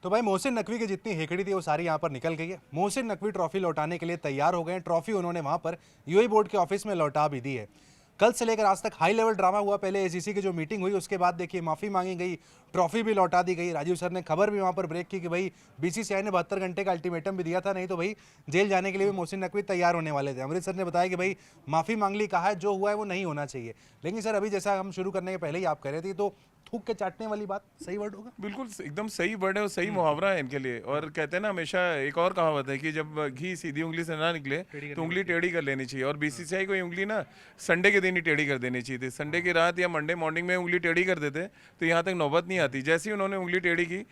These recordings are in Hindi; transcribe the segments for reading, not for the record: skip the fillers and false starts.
तो भाई मोहसिन नकवी की जितनी हेकड़ी थी वो सारी यहाँ पर निकल गई है। मोहसिन नकवी ट्रॉफी लौटाने के लिए तैयार हो गए हैं। ट्रॉफी उन्होंने वहाँ पर यूएई बोर्ड के ऑफिस में लौटा भी दी है। कल से लेकर आज तक हाई लेवल ड्रामा हुआ। पहले एसीसी की जो मीटिंग हुई उसके बाद देखिए माफ़ी मांगी गई, ट्रॉफी भी लौटा दी गई। राजीव सर ने खबर भी वहाँ पर ब्रेक की कि भाई बीसीसीआई ने 72 घंटे का अल्टीमेटम भी दिया था, नहीं तो भाई जेल जाने के लिए भी मोहसिन नकवी तैयार होने वाले थे। अमृतसर ने बताया कि भाई माफ़ी मांग ली, कहा है जो हुआ है वो नहीं होना चाहिए। लेकिन सर अभी जैसा हम शुरू करने के पहले ही आप कह रहे थे, तो थूक के चाटने वाली बात सही वर्ड होगा? बिल्कुल एकदम सही वर्ड है और सही मुहावरा है इनके लिए। और कहते हैं ना, हमेशा एक और कहावत है कि जब घी सीधी उंगली से ना निकले तो उंगली टेढ़ी कर लेनी चाहिए। और बीसीसीआई को ये उंगली ना संडे के दिन ही टेढ़ी कर देनी चाहिए थी। संडे की रात या मंडे मॉर्निंग में उंगली टेढ़ी कर देते तो यहाँ तक नौबत नहीं आती। जैसे ही उन्होंने उंगली टेढ़ी की,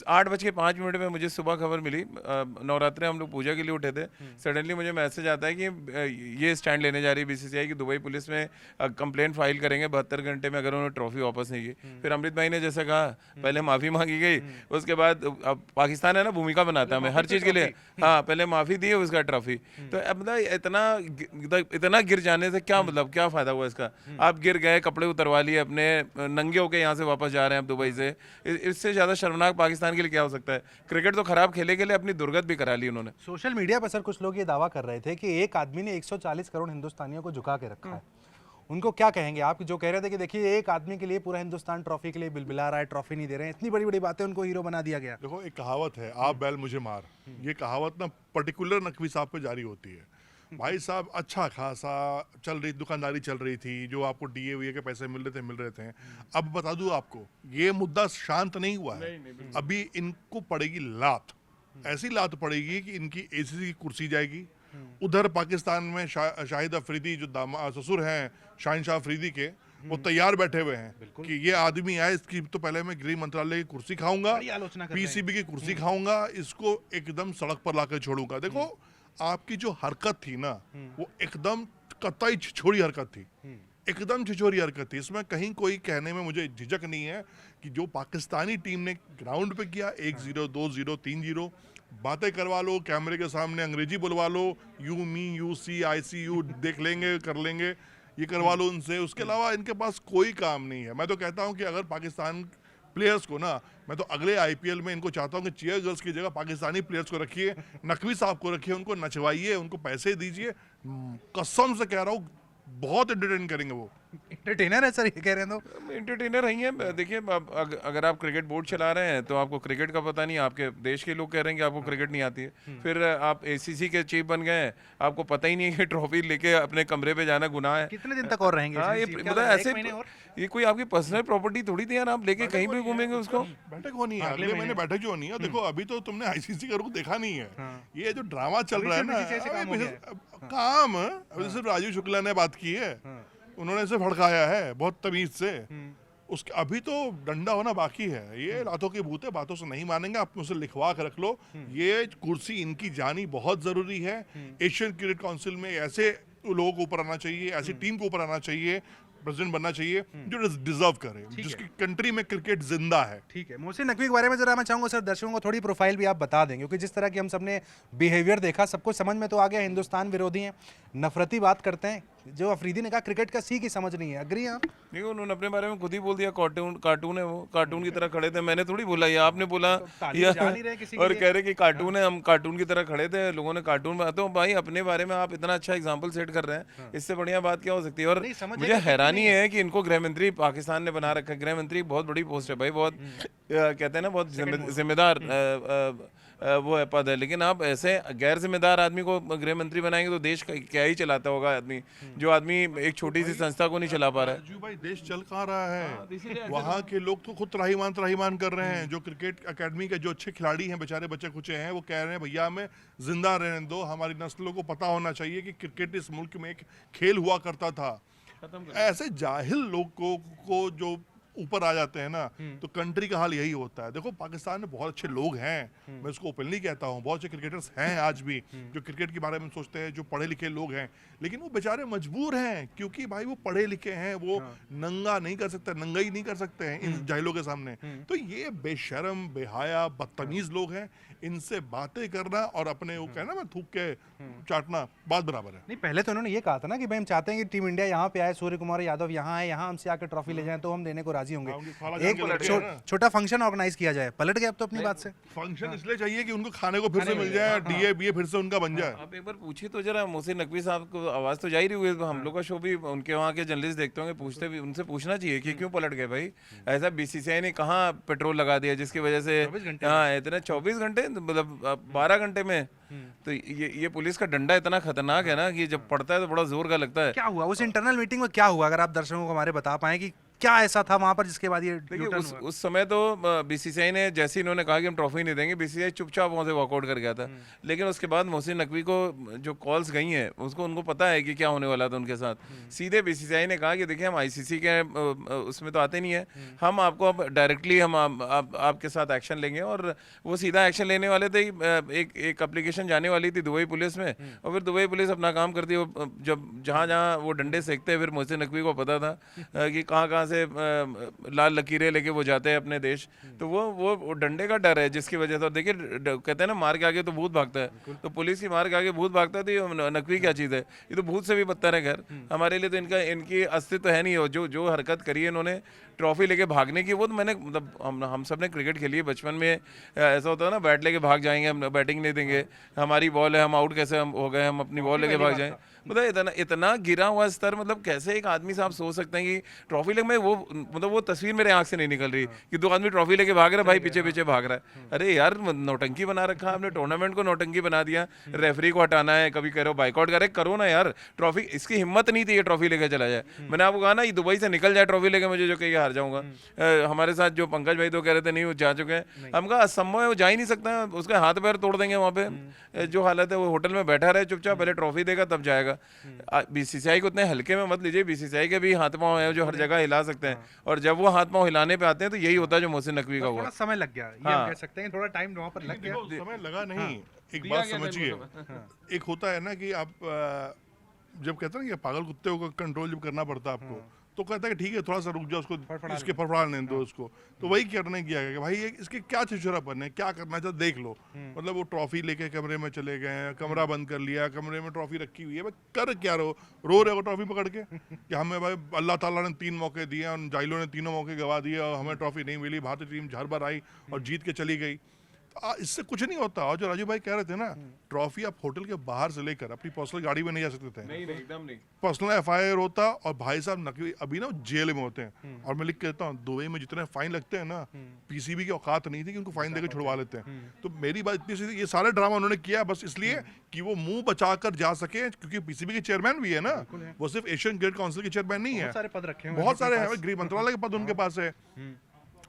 8:05 में मुझे सुबह खबर मिली, नवरात्रे हम लोग पूजा के लिए उठे थे, सडनली मुझे मैसेज आता है कि ये स्टैंड लेने जा रही है बीसीसीआई की दुबई पुलिस में कंप्लेंट फाइल करेंगे 72 घंटे में अगर उन्होंने ट्रॉफी वापस नहीं की। फिर अमृत भाई ने जैसे कहा, पहले माफी मांगी गई, उसके बाद अब पाकिस्तान है ना भूमिका बनाता है हमें हर चीज के लिए, हाँ पहले माफी दी है उसका ट्रॉफी। तो अब मतलब इतना गिर जाने से क्या मतलब, क्या फायदा हुआ इसका? आप गिर गए, कपड़े उतरवा लिए अपने, नंगे होके यहाँ से वापस जा रहे हैं अब दुबई से। इससे ज्यादा शर्मनाक पाकिस्तान के लिए क्या हो सकता है? क्रिकेट तो खराब खेले के लिए अपनी दुर्गत भी करा ली उन्होंने। सोशल मीडिया पर सर कुछ लोग ये दावा कर रहे थे कि एक आदमी ने 140 करोड़ हिंदुस्तानियों को झुका के रखा है। उनको क्या कहेंगे आप, जो कह रहे थे कि देखिए एक आदमी के लिए पूरा हिंदुस्तान ट्रॉफी के लिए बिलबिला रहा है, ट्रॉफी नहीं दे रहे हैं, इतनी बड़ी बड़ी बातें, उनको हीरो बना दिया गया। देखो, एक कहावत है, आप बैल मुझे मार। ये कहावत ना पर्टिकुलर नकवी साहब पे जारी होती है। भाई साहब अच्छा खासा चल रही दुकानदारी चल रही थी, जो आपको डीए वीए के पैसे मिल रहे थे। अब बता दूं आपको, ये मुद्दा शांत नहीं हुआ है। अभी इनको पड़ेगी लात, ऐसी लात पड़ेगी कि इनकी एसीसी की कुर्सी जाएगी। उधर पाकिस्तान में शाहिद अफरीदी जो ससुर हैं शाहिनशाह अफरीदी के, वो तैयार बैठे हुए हैं कि ये आदमी आए, इसकी तो पहले मैं गृह मंत्रालय की कुर्सी खाऊंगा, पीसीबी की कुर्सी खाऊंगा, इसको एकदम सड़क पर लाकर छोड़ूंगा। देखो, आपकी जो हरकत थी ना, वो एकदम कतई छिछोरी हरकत थी, एकदम छिछोरी हरकत थी। इसमें कहीं कोई कहने में मुझे झिझक नहीं है कि जो पाकिस्तानी टीम ने ग्राउंड पे किया, 1-0, 2-0, 3-0, बातें करवा लो, कैमरे के सामने अंग्रेजी बुलवा लो, you me you see I see you देख लेंगे, कर लेंगे, ये करवा लो उनसे। उसके अलावा इनके पास कोई काम नहीं है। मैं तो कहता हूं कि अगर पाकिस्तान प्लेयर्स को ना, मैं तो अगले आईपीएल में इनको चाहता हूं कि चीयर गर्ल्स की जगह पाकिस्तानी प्लेयर्स को रखिए, नकवी साहब को रखिए, उनको नचवाइए, उनको पैसे दीजिए। कसम से कह रहा हूँ, बहुत एंटरटेन करेंगे वो। एंटरटेनर है सर, ये कह रहे हैं तो? एंटरटेनर ही है। देखिए, अगर आप क्रिकेट बोर्ड चला रहे हैं तो आपको क्रिकेट का पता नहीं, आपके देश के लोग कह रहे हैं कि आपको क्रिकेट नहीं आती है। फिर आप एसीसी के चीफ बन गए, आपको पता ही नहीं है कि ट्रॉफी लेके अपने कमरे पे जाना गुनाह है। कितने दिन तक और रहेंगे? हाँ, ये मतलब ऐसे, ये कोई आपकी पर्सनल प्रॉपर्टी थोड़ी थी यार, आप लेके कहीं भी घूमेंगे उसको। बैठक होनी है, अगले महीने बैठक जो होनी है। देखो, अभी तो तुमने आईसीसी का रुख देखा नहीं है। ये जो ड्रामा चल रहा है ना, काम सिर्फ राजीव शुक्ला ने बात की है, उन्होंने सिर्फ भड़काया है बहुत तमीज से। उसके अभी तो डंडा होना बाकी है। ये रातों की भूत है, बातों से नहीं मानेंगे। आप मुझसे लिखवा कर रख लो, ये कुर्सी इनकी जानी बहुत जरूरी है। एशियन क्रिकेट काउंसिल में ऐसे लोगों को ऊपर आना चाहिए, ऐसी टीम को ऊपर आना चाहिए, प्रेसिडेंट बनना चाहिए जो डिजर्व करे, जिसकी कंट्री में क्रिकेट जिंदा है। ठीक है, मोहसिन नकवी के बारे में जरा मैं चाहूंगा सर दर्शकों को थोड़ी प्रोफाइल भी आप बता दें, क्योंकि जिस तरह की हम सबने बिहेवियर देखा, सबको समझ में तो आ गया हिंदुस्तान विरोधी हैं, नफरती बात करते हैं। जो अफरीदी ने कहा क्रिकेट का सी की समझ नहीं है, अग्री हैं आप? नहीं, उन्होंने अपने बारे में खुद ही बोल दिया, कार्टून है वो, कार्टून की तरह खड़े थे। मैंने थोड़ी बोला, ये आपने बोला, और कह रहे कि कार्टून है, हम कार्टून की तरह खड़े थे, लोगों ने कार्टून बनाते हो। भाई अपने बारे में आप इतना अच्छा एग्जाम्पल सेट कर रहे हैं, इससे बढ़िया बात क्या हो सकती है? और मुझे हैरानी है कि इनको गृह मंत्री पाकिस्तान ने बना रखा है। गृह मंत्री बहुत बड़ी पोस्ट है भाई, बहुत कहते हैं ना, बहुत जिम्मेदार वो है, पद है। लेकिन आप ऐसे गैर जिम्मेदार आदमी को गृह मंत्री बनाएंगे तो देश क्या ही चलाता होगा आदमी, जो आदमी एक छोटी सी संस्था को नहीं चला पा रहा है। राजू भाई, देश चल कहाँ रहा है? वहाँ के लोग तो खुद त्राहिमाम कर रहे हैं। जो क्रिकेट एकेडमी के जो अच्छे खिलाड़ी हैं, बेचारे बच्चे कुचे हैं, वो कह रहे हैं भैया हमें जिंदा रहने दो, हमारी नस्लों को पता होना चाहिए कि क्रिकेट इस मुल्क में एक खेल हुआ करता था। ऐसे जाहिल लोग को जो ऊपर आ जाते हैं ना, तो कंट्री का हाल यही होता है। देखो, पाकिस्तान में बहुत अच्छे लोग हैं, मैं उसको ओपनली कहता हूँ, बहुत अच्छे क्रिकेटर्स हैं आज भी, जो क्रिकेट के बारे में सोचते हैं, जो पढ़े लिखे लोग हैं। लेकिन वो बेचारे मजबूर हैं, क्योंकि भाई वो पढ़े लिखे हैं, वो नंगा नहीं कर सकते, नंगाई नहीं कर सकते हैं इन जाहिलों के सामने। तो ये बेशरम, बेहाया, बदतमीज लोग हैं, इनसे बातें करना और अपने वो कहना, मैं थूक के चाटना, बात बराबर है। नहीं, पहले तो उन्होंने ये कहा था ना कि भाई हम चाहते हैं कि टीम इंडिया यहाँ पे आए, सूर्य कुमार यादव यहाँ आए, यहाँ हमसे आकर ट्रॉफी ले जाएं, तो हम देने को राजी राजी होंगे। उनकी खाला एक जान के लड़के हैं ना। छोटा फंक्शन ऑर्गेनाइज किया जाए, पलट गए अब तो अपनी बात से। फंक्शन इसलिए चाहिए कि उनको खाने को फिर से मिल जाए, डीए बीए फिर से उनका बन जाए। आप एक बार पूछिए तो जरा मोहसिन नकवी साहब को, आवाज तो जा ही रही हुई है, हम लोग का शो भी उनके वहाँ के जर्नलिस्ट देखते होंगे, पूछते भी, उनसे पूछना चाहिए कि क्यों पलट गए भाई। ऐसा बीसीसीआई ने कहाँ पेट्रोल लगा दिया जिसकी वजह से, हाँ इतने 24 घंटे, मतलब 12 घंटे में। तो ये पुलिस का डंडा इतना खतरनाक है ना कि जब पड़ता है तो बड़ा जोर का लगता है। क्या हुआ उस इंटरनल मीटिंग में, क्या हुआ, अगर आप दर्शकों को हमारे बता पाए कि क्या ऐसा था वहां पर जिसके बाद ये देखिए U-turn हुआ? उस समय तो बीसीसीआई ने जैसे इन्होंने कहा कि हम ट्रॉफी नहीं देंगे, बीसीसीआई चुपचाप वहां से वॉकआउट कर गया था। लेकिन उसके बाद मोहसिन नकवी को जो कॉल्स गई हैं उसको उनको पता है कि क्या होने वाला था उनके साथ। सीधे बीसीसीआई ने कहा कि देखिए हम आईसीसी के उसमें तो आते नहीं है, हम आपको अब डायरेक्टली हम आपके साथ एक्शन लेंगे। और वो सीधा एक्शन लेने वाले थे। एक एप्लीकेशन जाने वाली थी दुबई पुलिस में, और फिर दुबई पुलिस अपना काम करती है। जब जहाँ जहाँ वो डंडे सेकते हैं, फिर मोहसिन नकवी को पता था कि कहाँ से लाल लकीरें लेके वो जाते हैं अपने देश। तो वो डंडे का डर है जिसकी वजह से। और देखिए कहते हैं ना, मार के आगे तो भूत भागता है, तो पुलिस की मार के आगे भूत भागता है, तो ये नकवी क्या चीज़ है, ये तो भूत से भी बदतर है। खैर हमारे लिए तो इनकी अस्तित्व है नहीं। जो हरकत करी है इन्होंने ट्रॉफी लेके भागने की, वो तो मैंने, मतलब हम सब ने क्रिकेट खेली है बचपन में। ऐसा होता है ना, बैट लेके भाग जाएंगे, हम बैटिंग नहीं देंगे, हमारी बॉल है, हम आउट कैसे हम हो गए, हम अपनी बॉल लेके भाग जाएं। मतलब इतना गिरा हुआ स्तर, मतलब कैसे एक आदमी साहब सोच सकते हैं कि ट्रॉफी लेके, मैं वो तस्वीर मेरे आंख से नहीं निकल रही कि दो आदमी ट्रॉफी लेके भाग रहा है, भाई पीछे पीछे भाग रहा है। अरे यार नौटंकी बना रखा है आपने, टूर्नामेंट को नौटंकी बना दिया, रेफरी को हटाना है, कभी कह रहे हो बाइकआउट करे, करो ना यार। ट्रॉफी, इसकी हिम्मत नहीं थी ये ट्रॉफी लेके चला जाए। मैंने आपको कहा ना, ये दुबई से निकल जाए ट्रॉफी लेके, मुझे जो कहीं हार जाऊंगा। हमारे साथ जो पंकज भाई तो कह रहे थे नहीं वो जा चुके हैं, हम कहा असंभव है, वो जा ही नहीं सकता, उसके हाथ पैर तोड़ देंगे वहाँ पे। जो हालत है, वो होटल में बैठा रहे चुपचाप, पहले ट्रॉफी देगा तब जाएगा। बीसीसीआई को इतने हल्के में मत लीजिए, बीसीसीआई के भी हाथ पांव है जो हर जगह हिला सकते हैं, और जब वो हाथ पांव हिलाने पे आते हैं तो यही होता है जो मोहसिन नकवी का हुआ। थोड़ा समय लग गया, ये हम कह सकते हैं, थोड़ा टाइम वहां पर लग गया। देखो, समय लगा नहीं। एक बात समझिए, एक होता है ना कि आप जब कहते हैं ना कि पागल कुत्ते को कंट्रोल जब करना पड़ता है आपको, तो कहता है कि ठीक है थोड़ा सा रुक जाओ, उसको इसके फड़फड़ाने दो उसको। तो वही करने किया गया कि भाई ये इसके क्या छिछोरापन है, क्या करना चाहिए देख लो। मतलब वो ट्रॉफी लेके कमरे में चले गए, कमरा बंद कर लिया, कमरे में ट्रॉफी रखी हुई है, भाई कर क्या रो रहे हो ट्रॉफी पकड़ के कि हमें भाई अल्लाह ताला ने 3 मौके दिए और जाइलों ने तीनों मौके गवा दिए और हमें ट्रॉफी नहीं मिली, भारतीय टीम झर भर आई और जीत के चली गई। इससे कुछ नहीं होता। और जो राजू भाई कह रहे थे ना, ट्रॉफी आप होटल के बाहर से लेकर अपनी पर्सनल गाड़ी में नहीं जा सकते थे। नहीं एकदम नहीं। पर्सनल एफआईआर होता, और भाई साहब नकवी अभी ना जेल में होते हैं। और मैं लिख के देता हूँ, दुबई में जितने फाइन लगते हैं ना, पीसीबी की औकात नहीं थी कि उनको फाइन देकर छुड़वा लेते हैं। तो मेरी बात इतनी सी, ये सारे ड्रामा उन्होंने किया बस इसलिए कि वो मुंह बचाकर जा सके, क्योंकि पीसीबी के चेयरमैन भी है ना, वो सिर्फ एशियन क्रिकेट काउंसिल के चेयरमैन नहीं है, बहुत सारे पद रखे हैं, बहुत सारे हैं, गृह मंत्रालय के पद उनके पास है।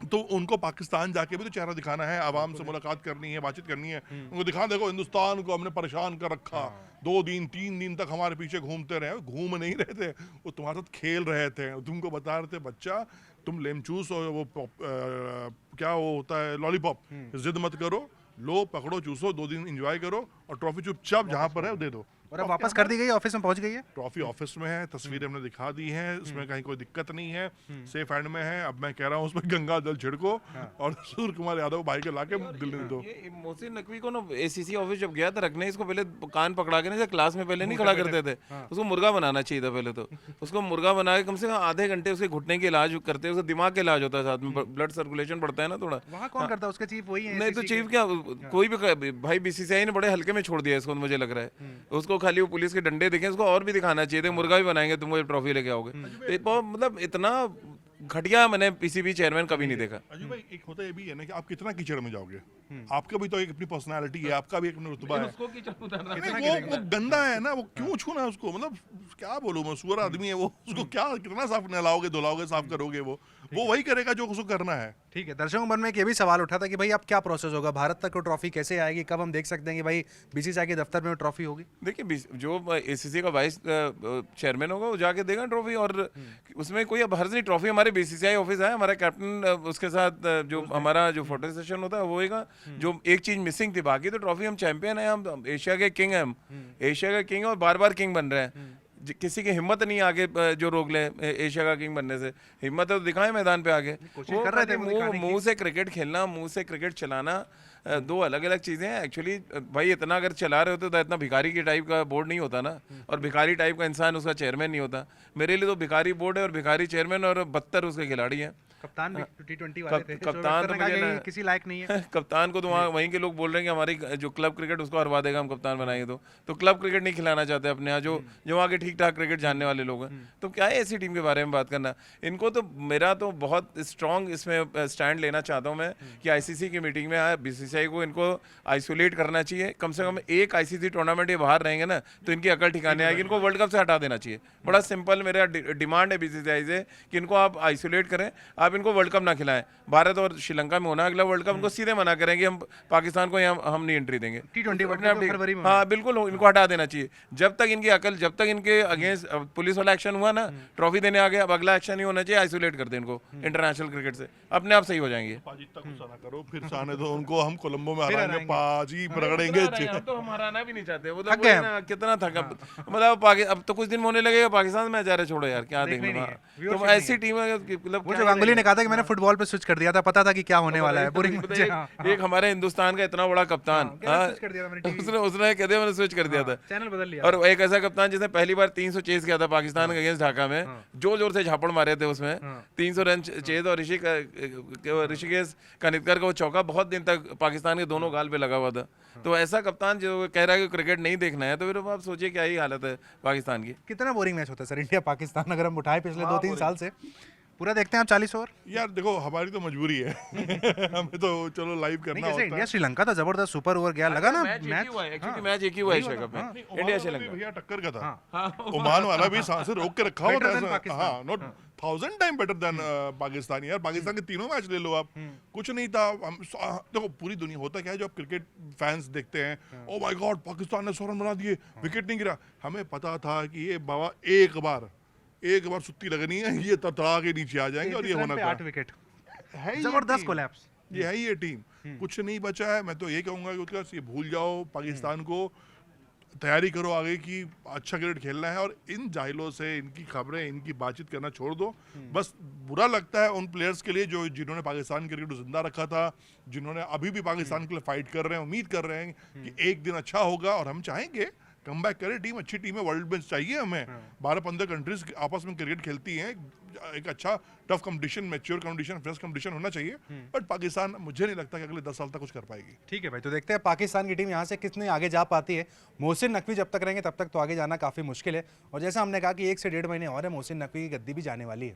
तो उनको पाकिस्तान जाके भी तो चेहरा दिखाना है, आवाम से मुलाकात करनी है, बातचीत करनी है, उनको दिखा, देखो हिंदुस्तान को हमने परेशान कर रखा, 2 दिन 3 दिन तक हमारे पीछे घूमते रहे। घूम नहीं रहे थे, वो तुम्हारे साथ खेल रहे थे, तुमको बता रहे थे बच्चा तुम लेमचूस और वो क्या वो होता है लॉलीपॉप, जिद मत करो, लो पकड़ो चूसो, 2 दिन एंजॉय करो और ट्रॉफी चुपचाप जहाँ पर है दे दो। और अब वापस कर दी गई, ऑफिस में पहुंच गई है ट्रॉफी, ऑफिस में है, तस्वीरें हमने दिखा दी हैं, इसमें कहीं कोई दिक्कत नहीं है, सेफ हैंड में है। अब मैं कह रहा हूँ उसमें गंगा जल छिड़को और सूर्य कुमार यादव भाई के लाके दिल्ली दो। ये मोहसिन नकवी को ना एसीसी ऑफिस जब गया था रखने, इसको पहले कान पकड़ा के ना, क्लास में पहले नहीं खड़ा करते थे, उसको मुर्गा बनाना चाहिए था पहले तो। उसको मुर्गा बना के कम से कम आधे घंटे उसके घुटने के इलाज करते, उसका दिमाग का इलाज होता है, साथ में ब्लड सर्कुलेशन बढ़ता है ना थोड़ा। वहाँ कौन करता है, उसका चीफ वही है? नहीं तो चीफ क्या, कोई भी भाई, बीसीसीआई ने बड़े हल्के में छोड़ दिया इसको, मुझे लग रहा है। उसको खाली वो पुलिस के डंडे देखें, उसको और भी दिखाना चाहिए था, मुर्गा भी बनाएंगे तुम, ट्रॉफी लेके आओगे। मतलब इतना घटिया मैंने पीसीबी चेयरमैन कभी नहीं देखा। अजय भाई, एक होता है भी है ना कि आप कितना कीचड़ में जाओगे, आपका भी तो एक अपनी पर्सनालिटी है, आपका भी एक रुतबा है। वो गंदा है ना, वो क्यों छूना उसको, मतलब क्या बोलूं मैं, सुअर आदमी है वो, उसको क्या कितना साफ नहलाओगे धुलाओगे साफ करोगे, वो वही करेगा जो उसको करना है। ठीक है, दर्शकों के मन में एक ये भी सवाल उठा था कि भाई अब क्या प्रोसेस होगा, भारत तक को ट्रॉफी कैसे आएगी, कब हम देख सकते हैं कि भाई बीसीसीआई के दफ्तर में ट्रॉफी होगी? देखिए, जो एसीसी का वाइस चेयरमैन होगा वो जाके देगा ट्रॉफी, और उसमें कोई अब हर्ज नहीं। ट्रॉफी हमारे बीसीसीआई ऑफिस है, हमारा कैप्टन उसके साथ जो हमारा जो फोटो सेशन होता है वो होगा। जो एक चीज मिसिंग थी, बाकी तो ट्रॉफी हम चैंपियन है, हम एशिया के किंग हैं, हम एशिया का किंग है और बार बार किंग बन रहे हैं। किसी की हिम्मत नहीं आगे जो रोक ले एशिया का किंग बनने से, हिम्मत है तो दिखाएं मैदान पे आगे। कोशिश कर रहे थे मुंह से क्रिकेट खेलना, मुंह से क्रिकेट चलाना दो अलग अलग चीजें हैं एक्चुअली। भाई इतना अगर चला रहे होते तो इतना भिखारी की टाइप का बोर्ड नहीं होता ना, और भिखारी टाइप का इंसान उसका चेयरमैन नहीं होता। मेरे लिए तो भिखारी बोर्ड है और भिखारी चेयरमैन और 72 उसके खिलाड़ी हैं। कप्तान भी T20 वाले थे, कप्तान तो ने कहा मुझे कि ना किसी लायक नहीं है। कप्तान को तो वहाँ वहीं के लोग बोल रहे हैं कि हमारी जो क्लब क्रिकेट उसको हरवा देगा हम कप्तान बनाएंगे तो क्लब क्रिकेट नहीं खिलाना चाहते अपने यहाँ जो जो वहाँ के ठीक ठाक क्रिकेट जानने वाले लोग हैं। तो क्या है ऐसी टीम के बारे में बात करना। इनको तो मेरा तो बहुत स्ट्रॉन्ग इसमें स्टैंड लेना चाहता हूँ मैं कि आईसीसी की मीटिंग में बीसीसीआई को इनको आइसोलेट करना चाहिए। कम से कम एक आईसीसी टूर्नामेंट ये बाहर रहेंगे ना तो इनकी अकल ठिकाने आएगी। इनको वर्ल्ड कप से हटा देना चाहिए। बड़ा सिंपल मेरा डिमांड है बीसीसीआई से कि इनको आप आइसोलेट करें, आप इनको वर्ल्ड कप ना खिलाएं। भारत और श्रीलंका में होना अगला वर्ल्ड कप, इनको सीधे मना करेंगे हम पाकिस्तान को यहाँ हम नहीं एंट्री देंगे। T20 वर्ल्ड अपने कप आप तो फरवरी में हाँ बिल्कुल इनको हटा देना चाहिए। जब तक इनकी अकल, जब तक इनके अगेंस्ट पुलिस वाला एक्शन हुआ ना, ट्रॉफी देने आ गया, अब अगला एक्शन ही होना चाहिए, आइसोलेट कर दे इनको इंटरनेशनल क्रिकेट से, अपने आप सही हो जाएंगे। पाजी तक गुस्सा ना करो, फिर से आने दो उनको, हम कोलंबो में हराएंगे, पाजी रगड़ेंगे। हम तो हम हराना भी नहीं चाहते, वो थक गए ना कितना थका मतलब अब तो कुछ दिन होने लगेगा पाकिस्तान में, जा रहे छोड़ो यार क्या देखना। तो ऐसी टीम है मतलब वो जो गांगुली ने कहा था कि मैंने फुटबॉल पे स्विच कर दिया था, पता था कि क्या होने वाला है पूरी एक हमारे हिंदुस्तान का इतना बड़ा कप्तान, उसने कह दिया मैंने स्विच कर दिया था, चैनल बदल लिया। और एक ऐसा कप्तान जिसने पहली बार 300 चेज किया था पाकिस्तान के अगेंस्ट ढाका में, जोर से झापड़ मारे थे उसमें 300 रन चेज, और ऋषिकेश कानितकर का वो चौका बहुत दिन तक पाकिस्तान के दोनों गाल पे लगा हुआ था। तो ऐसा कप्तान जो कह रहा है कि क्रिकेट नहीं देखना है, तो फिर आप सोचिए क्या ही हालत है पाकिस्तान की। कितना बोरिंग मैच होता है सर इंडिया पाकिस्तान अगर हम उठाए पिछले 2-3 साल से? पूरा देखते हैं आप 40 ओवर? यार देखो हमारी तो मजबूरी है हमें तो चलो लाइव करना जैसे होता इंडिया है। श्रीलंका था जबरदस्त सुपर ओवर गया, लगा ना मैच मैच एक ही हुआ एशिया कप में, इंडिया श्रीलंका। भैया टक्कर का था, ओमान वाला भी सांसें रोक के रखा हुआ Better than था। पाकिस्तान। हाँ, not 1000 time better than Pakistan. यार पाकिस्तान के तीनों मैच ले लो आप, कुछ नहीं था। हम देखो पूरी दुनिया होता क्या है, जो आप क्रिकेट फैंस देखते हैं, ओ माय गॉड पाकिस्तान ने 100 रन बना दिए, विकेट नहीं गिरा। हमें पता था कि ये बाबा एक बार सुत्ती लगनी है, ये तड़तड़ा के नीचे आ जाएंगे और ये होना 8 विकेट, है ही जबरदस्त टीम। कोलैप्स। ये है ही ये टीम, कुछ नहीं बचा है। मैं तो ये कहूंगा कि उसका ये भूल जाओ पाकिस्तान को, तैयारी करो आगे की, अच्छा क्रिकेट खेलना है। और इन जाहिलों से इनकी खबरें, इनकी बातचीत करना छोड़ दो। बस बुरा लगता है उन प्लेयर्स के लिए जो जिन्होंने पाकिस्तान क्रिकेट को जिंदा रखा था, जिन्होंने अभी भी पाकिस्तान के लिए फाइट कर रहे हैं। उम्मीद कर रहे हैं कि एक दिन अच्छा होगा और हम चाहेंगे कम बैक करे टीम, अच्छी टीम है, वर्ल्ड बेंच चाहिए हमें। 12-15 कंट्रीज आपस में क्रिकेट खेलती हैं, एक अच्छा tough competition, mature competition, fresh competition होना चाहिए। बट पाकिस्तान मुझे नहीं लगता कि अगले 10 साल तक कुछ कर पाएगी। ठीक है भाई, तो देखते हैं पाकिस्तान की टीम यहाँ से कितने आगे जा पाती है। मोहसिन नकवी जब तक रहेंगे तब तक तो आगे जाना काफ़ी मुश्किल है, और जैसा हमने कहा कि 1 से 1.5 महीने और है, मोहसिन नकवी की गद्दी भी जाने वाली है।